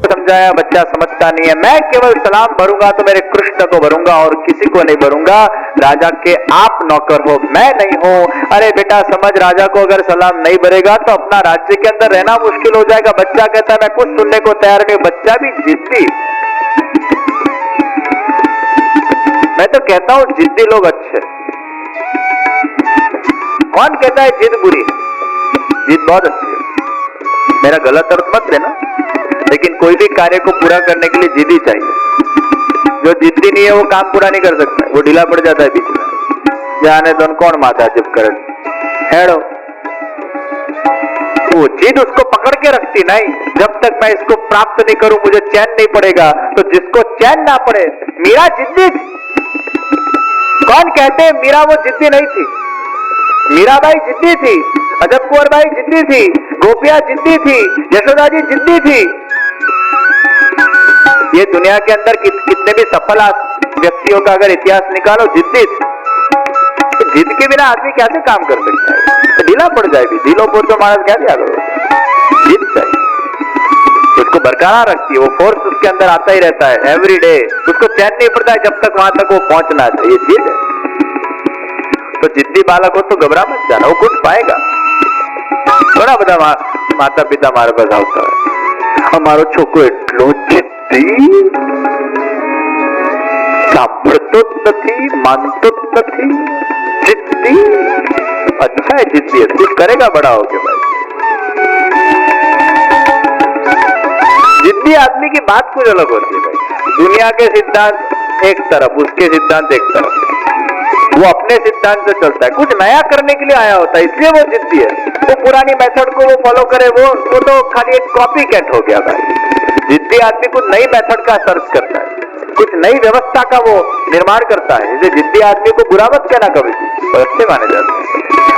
समझाया, बच्चा समझता नहीं है। मैं केवल सलाम भरूंगा तो मेरे कृष्ण को भरूंगा और किसी को नहीं भरूंगा। राजा के आप नौकर हो, मैं नहीं हूं। अरे बेटा समझ, राजा को अगर सलाम नहीं भरेगा तो अपना राज्य के अंदर रहना मुश्किल हो जाएगा। बच्चा कहता है मैं कुछ सुनने को तैयार नहीं। बच्चा भी जिद्दी। मैं तो कहता हूं जिद्दी लोग अच्छे। कौन कहता है जिद बुरी है? जिद बहुत अच्छी है। मेरा गलत अर्थ मत लेना, लेकिन कोई भी कार्य को पूरा करने के लिए जिद्दी चाहिए। जो जिद्दी नहीं है वो काम पूरा नहीं कर सकता, वो ढीला पड़ जाता है बीच में। जाने तो कौन माथा चुप कर हेड़ो, वो जिद उसको पकड़ के रखती नहीं। जब तक मैं इसको प्राप्त नहीं करूं मुझे चैन नहीं पड़ेगा। तो जिसको चैन ना पड़े, मीरा जिद्दी थी। कौन कहते हैं मीरा वो जिद्दी नहीं थी? मीराबाई जिद्दी थी, अजब कुंवर बाई जिद्दी थी, गोपियां जिद्दी थी, यशोदा जी जिद्दी थी। ये दुनिया के अंदर कितने भी सफल व्यक्तियों का अगर इतिहास निकालो, जिद्दी थी। तो जिद के बिना आदमी कैसे काम कर सकता है? तो ढीला पड़ जाएगी। ढीलो पोर तो मानस क्या दिया करो। जिद चाहिए, उसको बरकरार रखती है। वो फोर्स उसके अंदर आता ही रहता है एवरी डे। उसको चैन नहीं पड़ता है जब तक वहां तक वो पहुंचना चाहिए। जिद है। तो जिद्दी बालक हो तो घबरा मत जाना, वो कुछ पाएगा। बड़ा बड़ा माता पिता मारे पास આવતા હોય, અમારો છોકરો એટલો जिद्दी, સાંભળતો જ નથી, માનતો જ નથી, जिद्दी। अच्छा है जिद्दी है, कुछ करेगा बड़ा होके भाई। जिद्दी आदमी की बात कुछ अलग होती है भाई। दुनिया के सिद्धांत एक तरफ, उसके सिद्धांत एक तरफ। वो अपने सिद्धांत से चलता है, कुछ नया करने के लिए आया होता है, इसलिए वो जिद्दी है। वो पुरानी मेथड को वो फॉलो करे, वो तो खाली एक कॉपी कैट हो गया भाई। जिद्दी आदमी कुछ नई मेथड का सर्च करता है, कुछ नई व्यवस्था का वो निर्माण करता है। जैसे जिद्दी आदमी को बुरा मत कहना कभी, और अच्छे माने जाते हैं।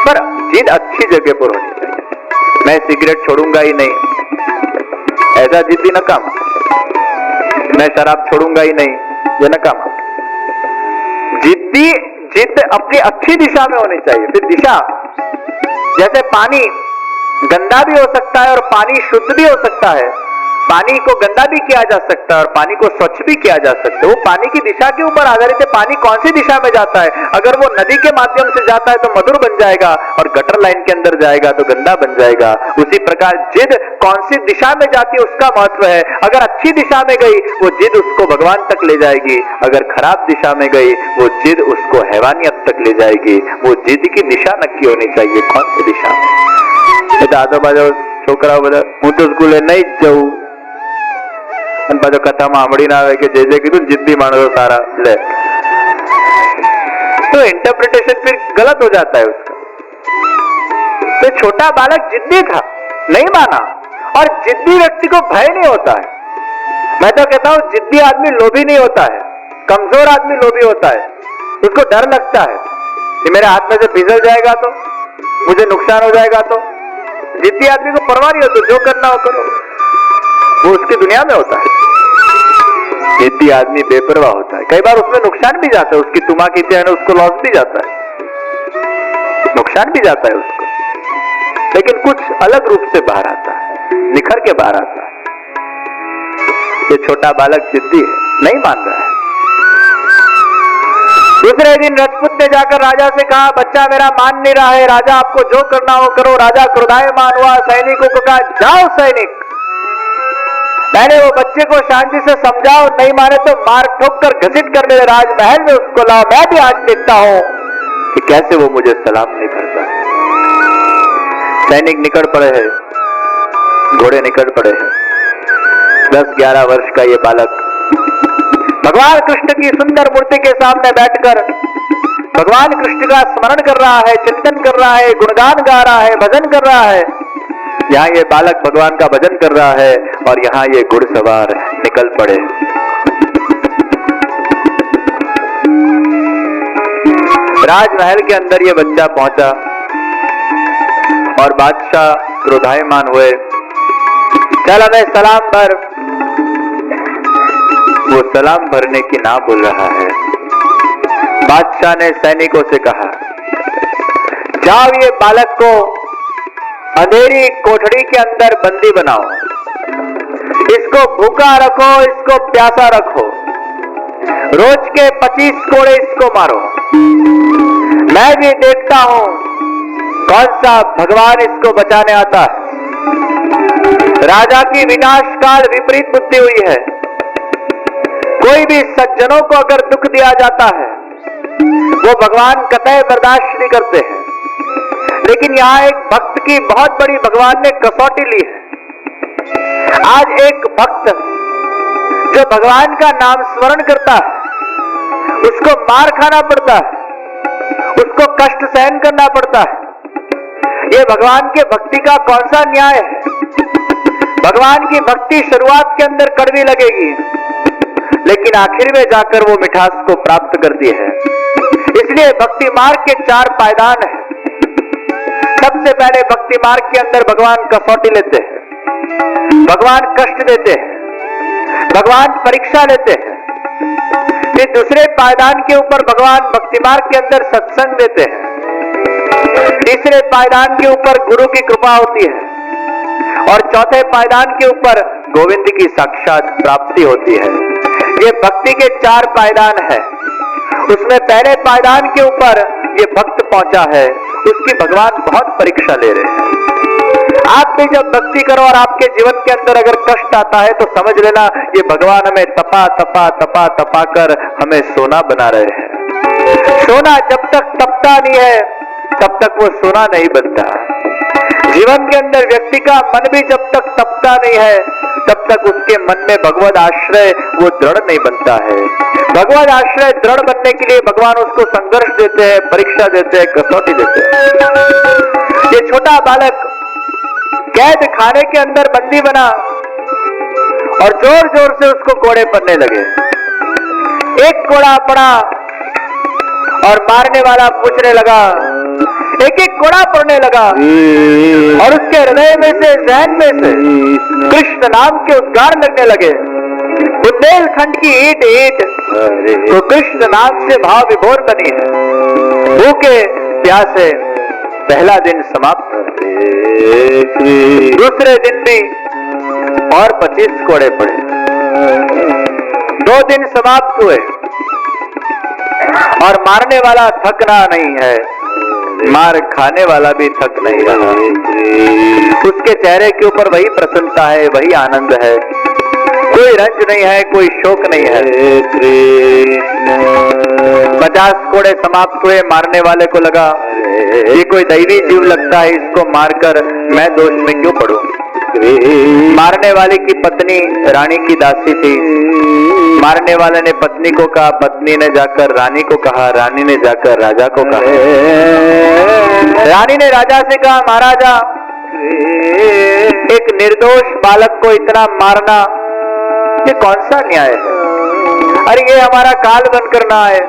पर जिद अच्छी जगह पर होनी चाहिए। मैं सिगरेट छोड़ूंगा ही नहीं, ऐसा जिद्दी नकामा। मैं शराब छोड़ूंगा ही नहीं, ये नकामा। जिद्दी जिद अपनी अच्छी दिशा में होनी चाहिए। फिर दिशा, जैसे पानी गंदा भी हो सकता है और पानी शुद्ध भी हो सकता है। पानी को गंदा भी किया जा सकता है और पानी को स्वच्छ भी किया जा सकता है। वो पानी की दिशा के ऊपर आधारित है, पानी कौन सी दिशा में जाता है। अगर वो नदी के माध्यम से जाता है तो मधुर बन जाएगा, और गटर लाइन के अंदर जाएगा तो गंदा बन जाएगा। उसी प्रकार जिद कौन सी दिशा में जाती है उसका महत्व है। अगर अच्छी दिशा में गई वो जिद उसको भगवान तक ले जाएगी, अगर खराब दिशा में गई वो जिद उसको हैवानियत तक ले जाएगी। वो जिद की दिशा नक्की होनी चाहिए, कौन सी दिशा में। दादा बाजो छोकरा बोले हूँ तो स्कूले नहीं जाऊं, पाछो कथा में सामड़ी ना आवे कि जे कीधुं जिद्दी माणसो सारा ले, तो इंटरप्रिटेशन फिर गलत हो जाता है उसका। तो छोटा बालक जिद्दी था, नहीं माना, और जिद्दी व्यक्ति को भय नहीं होता है। मैं तो कहता हूं जिद्दी आदमी लोभी नहीं होता है, कमजोर आदमी लोभी होता है। उसको डर लगता है कि मेरे हाथ में से फिसल जाएगा तो, मुझे नुकसान हो जाएगा तो। जिद्दी आदमी को परवाह नहीं होती, जो करना हो करो, वो उसकी दुनिया में होता है। जिद्दी आदमी बेपरवाह होता है, कई बार उसमें नुकसान भी जाता है, उसकी तुमा की है उसको लॉस भी जाता है, नुकसान भी जाता है उसको, लेकिन कुछ अलग रूप से बाहर आता है, निखर के बाहर आता है। ये छोटा बालक जिद्दी है, नहीं मान रहा है। दूसरे दिन राजपूत ने जाकर राजा से कहा बच्चा मेरा मान नहीं रहा है, राजा आपको जो करना हो करो। राजा क्रोधायमान हुआ, सैनिकों को कहा जाओ सैनिक, मैंने वो बच्चे को शांति से समझाओ, नहीं माने तो मार ठोक कर घसीट कर मेरे राजमहल में उसको लाओ। मैं भी आज देखता हूं कि कैसे वो मुझे सलाम नहीं करता है। सैनिक निकट पड़े हैं, घोड़े निकट पड़े हैं। 10-11 वर्ष का ये बालक भगवान कृष्ण की सुंदर मूर्ति के सामने बैठकर भगवान कृष्ण का स्मरण कर रहा है, चिंतन कर रहा है, गुणगान गा रहा है, भजन कर रहा है। यहाँ ये बालक भगवान का भजन कर रहा है और यहाँ ये घुड़सवार निकल पड़े। राजमहल के अंदर ये बच्चा पहुंचा और बादशाह क्रोधायमान हुए, चल हमें सलाम भर। वो सलाम भरने की ना बोल रहा है। बादशाह ने सैनिकों से कहा जाओ ये बालक को अंधेरी कोठरी के अंदर बंदी बनाओ, इसको भूखा रखो, इसको प्यासा रखो, रोज के 25 कोड़े इसको मारो। मैं भी देखता हूं कौन सा भगवान इसको बचाने आता है। राजा की विनाश काल विपरीत बुद्धि हुई है। कोई भी सज्जनों को अगर दुख दिया जाता है वो भगवान कतई बर्दाश्त नहीं करते हैं, लेकिन यहां एक भक्त की बहुत बड़ी भगवान ने कसौटी ली है। आज एक भक्त जो भगवान का नाम स्मरण करता है उसको मार खाना पड़ता है, उसको कष्ट सहन करना पड़ता है। ये भगवान के भक्ति का कौन सा न्याय है? भगवान की भक्ति शुरुआत के अंदर कड़वी लगेगी, लेकिन आखिर में जाकर वो मिठास को प्राप्त करती है। इसलिए भक्ति मार्ग के 4 पायदान हैं। सबसे पहले भक्ति मार्ग के अंदर भगवान कसौटी लेते हैं, भगवान कष्ट देते हैं, भगवान परीक्षा लेते हैं। फिर दूसरे पायदान के ऊपर भगवान भक्ति मार्ग के अंदर सत्संग देते हैं। तीसरे पायदान के ऊपर गुरु की कृपा होती है और चौथे पायदान के ऊपर गोविंद की साक्षात प्राप्ति होती है। ये भक्ति के 4 पायदान है। उसमें पहले पायदान के ऊपर ये भक्त पहुंचा है, उसकी भगवान बहुत परीक्षा ले रहे हैं। आप भी जब भक्ति करो और आपके जीवन के अंदर अगर कष्ट आता है तो समझ लेना ये भगवान हमें तपा तपा तपा तपा कर हमें सोना बना रहे हैं। सोना जब तक तपता नहीं है तब तक वो सोना नहीं बनता। जीवन के अंदर व्यक्ति का मन भी जब तक तपता नहीं है तब तक उसके मन में भगवद आश्रय वो दृढ़ नहीं बनता है। भगवद आश्रय दृढ़ बनने के लिए भगवान उसको संघर्ष देते हैं, परीक्षा देते हैं, कसौटी देते हैं। ये छोटा बालक कैद खाने के अंदर बंदी बना और जोर जोर से उसको कोड़े पड़ने लगे। एक कोड़ा पड़ा और मारने वाला पूछने लगा, एक एक कोड़ा पड़ने लगा और उसके हृदय में से, जहन में से कृष्ण नाम के उद्गार लगने लगे। बुंदेलखंड की ईंट ईंट तो कृष्ण नाम से भाव विभोर बनी है। भूखे प्यासे पहला दिन समाप्त, दूसरे दिन भी और 25 कोड़े पड़े। 2 दिन समाप्त हुए और मारने वाला थकना नहीं है, मार खाने वाला भी थक नहीं रहा। उसके चेहरे के ऊपर वही प्रसन्नता है, वही आनंद है, कोई रंज नहीं है, कोई शोक नहीं है। 50 कोड़े समाप्त हुए। मारने वाले को लगा ये कोई दैवी जीव लगता है, इसको मारकर मैं दोष में क्यों पड़ूं। मारने वाले की पत्नी रानी की दासी थी। मारने वाले ने पत्नी को कहा, पत्नी ने जाकर रानी को कहा, रानी ने जाकर राजा को कहा। रानी ने राजा से कहा, महाराजा एक निर्दोष बालक को इतना मारना ये कौन सा न्याय है? अरे ये हमारा काल बनकर ना आए।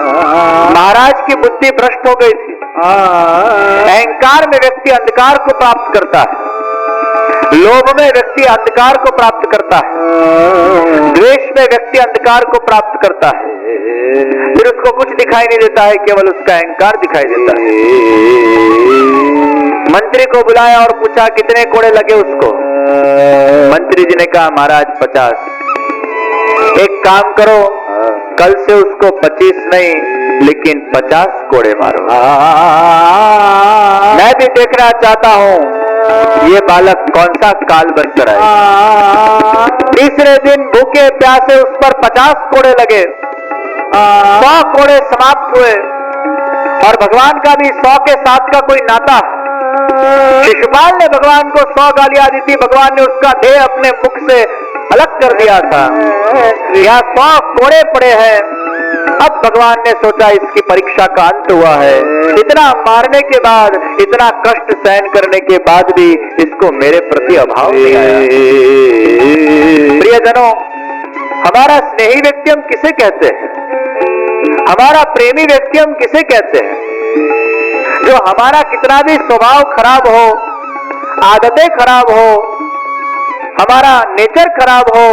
महाराज की बुद्धि भ्रष्ट हो गई थी। अहंकार में व्यक्ति अंधकार को प्राप्त करता है, लोभ में व्यक्ति अंधकार को प्राप्त करता है, द्वेष में व्यक्ति अंधकार को प्राप्त करता है। फिर उसको कुछ दिखाई नहीं देता है, केवल उसका अहंकार दिखाई देता है। मंत्री को बुलाया और पूछा कितने कोड़े लगे उसको। मंत्री जी ने कहा, महाराज 50। एक काम करो, कल से उसको 25 नहीं लेकिन 50 कोड़े मारो। मैं भी देखना चाहता हूं ये बालक कौन सा काल बनकर आए। तीसरे दिन भूखे प्यासे उस पर 50 कोड़े लगे। 100 कोड़े समाप्त हुए और भगवान का भी 100 के साथ का कोई नाता। शिशुपाल ने भगवान को 100 गालियां दी थी, भगवान ने उसका देह अपने मुख से अलग कर दिया था। यहाँ 100 कोड़े पड़े हैं। अब भगवान ने सोचा इसकी परीक्षा का अंत हुआ है। इतना मारने के बाद, इतना कष्ट सहन करने के बाद भी इसको मेरे प्रति अभाव नहीं आया। प्रियजनों, हमारा स्नेही व्यक्ति हम किसे कहते हैं? हमारा प्रेमी व्यक्ति हम किसे कहते हैं? जो हमारा कितना भी स्वभाव खराब हो, आदतें खराब हो, हमारा नेचर खराब हो,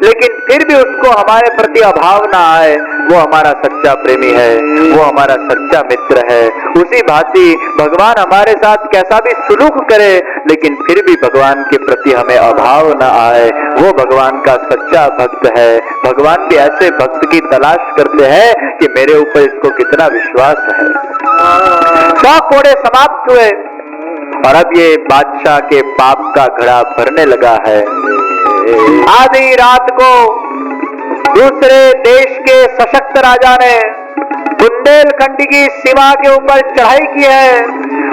लेकिन फिर भी उसको हमारे प्रति अभाव ना आए, वो हमारा सच्चा प्रेमी है, वो हमारा सच्चा मित्र है। उसी भांति भगवान हमारे साथ कैसा भी सुलूक करे, लेकिन फिर भी भगवान के प्रति हमें अभाव ना आए, वो भगवान का सच्चा भक्त है। भगवान भी ऐसे भक्त की तलाश करते हैं कि मेरे ऊपर इसको कितना विश्वास है। 100 कोड़े समाप्त हुए और अब ये बादशाह के पाप का घड़ा भरने लगा है। आधी रात को दूसरे देश के सशक्त राजा ने बुंदेलखंड की सीमा के ऊपर चढ़ाई की है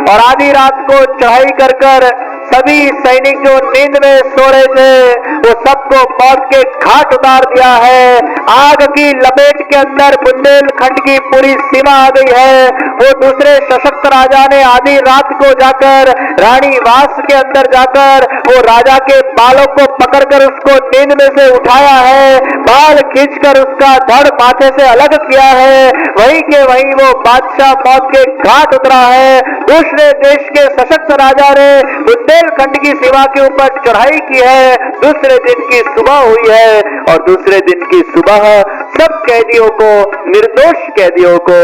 और आधी रात को चढ़ाई कर कर सभी सैनिक जो नींद में सो रहे थे वो सबको मौत के घाट उतार दिया है। आग की लपेट के अंदर बुंदेलखंड की पूरी सीमा आ गई है। वो दूसरे सशक्त राजा ने आधी रात को जाकर रानी वास के अंदर जाकर वो राजा के बालों को पकड़कर उसको नींद में से उठाया है, बाल खींचकर उसका धड़ माथे से अलग किया है। वहीं के वहीं वो बादशाह मौत के घाट उतरा है। दूसरे देश के सशक्त राजा ने बुंदेलखंड की सीमा के ऊपर चढ़ाई की है। दूसरे दिन की सुबह हुई है और दूसरे दिन की सुबह सब कैदियों को, निर्दोष कैदियों को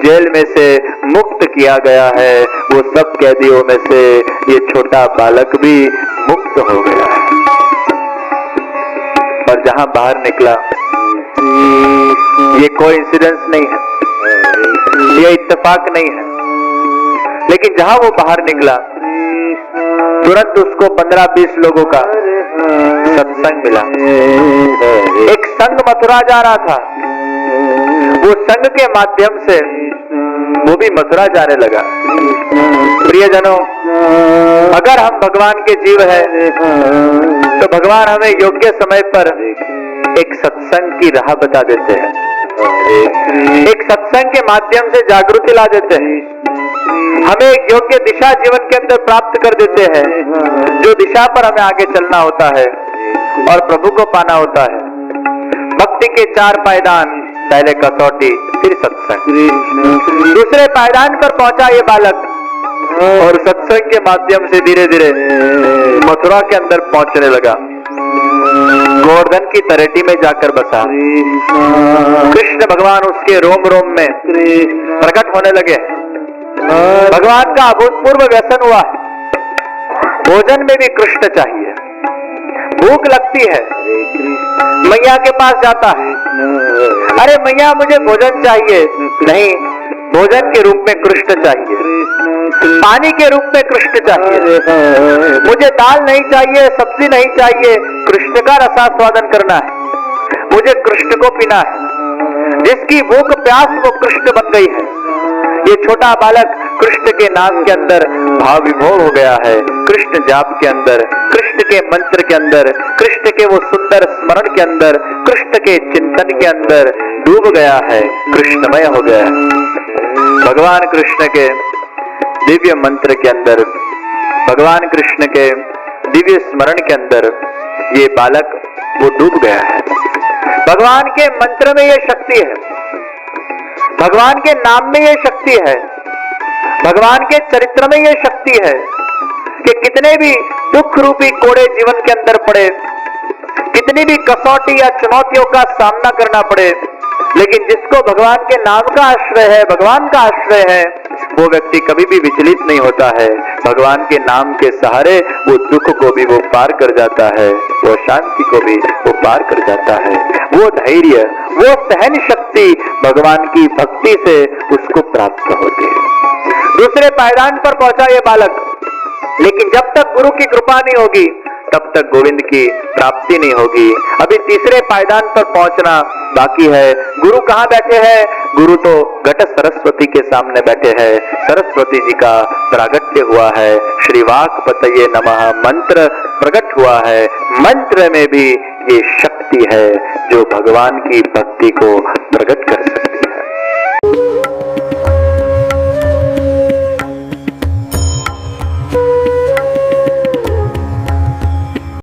जेल में से मुक्त किया गया है। वो सब कैदियों में से ये छोटा बालक भी मुक्त हो गया है और जहां बाहर निकला, ये कोई इंसिडेंस नहीं है, ये इत्तेफाक नहीं है, लेकिन जहां वो बाहर निकला तुरंत उसको 15-20 लोगों का सत्संग मिला। एक संघ मथुरा जा रहा था, वो संघ के माध्यम से वो भी मथुरा जाने लगा। प्रियजनों, अगर हम भगवान के जीव हैं तो भगवान हमें योग्य समय पर एक सत्संग की राह बता देते हैं, एक सत्संग के माध्यम से जागृति ला देते हैं, हमें एक योग्य दिशा जीवन के अंदर प्राप्त कर देते हैं, जो दिशा पर हमें आगे चलना होता है और प्रभु को पाना होता है। भक्ति के 4 पायदान, पहले कसौटी, फिर सत्संग। दूसरे पायदान पर पहुंचा ये बालक और सत्संग के माध्यम से धीरे धीरे मथुरा के अंदर पहुंचने लगा। गोवर्धन की तरेटी में जाकर बसा। कृष्ण भगवान उसके रोम रोम में प्रकट होने लगे। भगवान का अभूतपूर्व व्यसन हुआ है। भोजन में भी कृष्ण चाहिए। भूख लगती है, मैया के पास जाता है, अरे मैया मुझे भोजन चाहिए। नहीं, भोजन के रूप में कृष्ण चाहिए, पानी के रूप में कृष्ण चाहिए। मुझे दाल नहीं चाहिए, सब्जी नहीं चाहिए, कृष्ण का रसास्वादन करना है, मुझे कृष्ण को पीना है। जिसकी भूख प्यास वो कृष्ण बन गई है। ये छोटा बालक कृष्ण के नाम के अंदर भाव विभोर हो गया है, कृष्ण जाप के अंदर, कृष्ण के मंत्र के अंदर, कृष्ण के वो सुंदर स्मरण के अंदर, कृष्ण के चिंतन के अंदर डूब गया है, कृष्णमय हो गया है। भगवान कृष्ण के दिव्य मंत्र के अंदर, भगवान कृष्ण के दिव्य स्मरण के अंदर ये बालक वो डूब गया है। भगवान के मंत्र में ये शक्ति है, भगवान के नाम में ये शक्ति है, भगवान के चरित्र में ये शक्ति है कि कितने भी दुख रूपी कोड़े जीवन के अंदर पड़े, कितनी भी कसौटी या चुनौतियों का सामना करना पड़े, लेकिन जिसको भगवान के नाम का आश्रय है, भगवान का आश्रय है, वो व्यक्ति कभी भी विचलित नहीं होता है। भगवान के नाम के सहारे वो दुख को भी वो पार कर जाता है, वो शांति को भी वो पार कर जाता है। वो धैर्य, वो सहन शक्ति भगवान की भक्ति से उसको प्राप्त होती है। दूसरे पायदान पर पहुंचा ये बालक, लेकिन जब तक गुरु की कृपा नहीं होगी तब तक गोविंद की प्राप्ति नहीं होगी। अभी तीसरे पायदान पर पहुंचना बाकी है। गुरु कहाँ बैठे हैं? गुरु तो घट सरस्वती के सामने बैठे हैं। सरस्वती जी का प्रागट्य हुआ है, श्री वाक्पतये नमः मंत्र प्रकट हुआ है। मंत्र में भी ये शक्ति है जो भगवान की भक्ति को प्रकट कर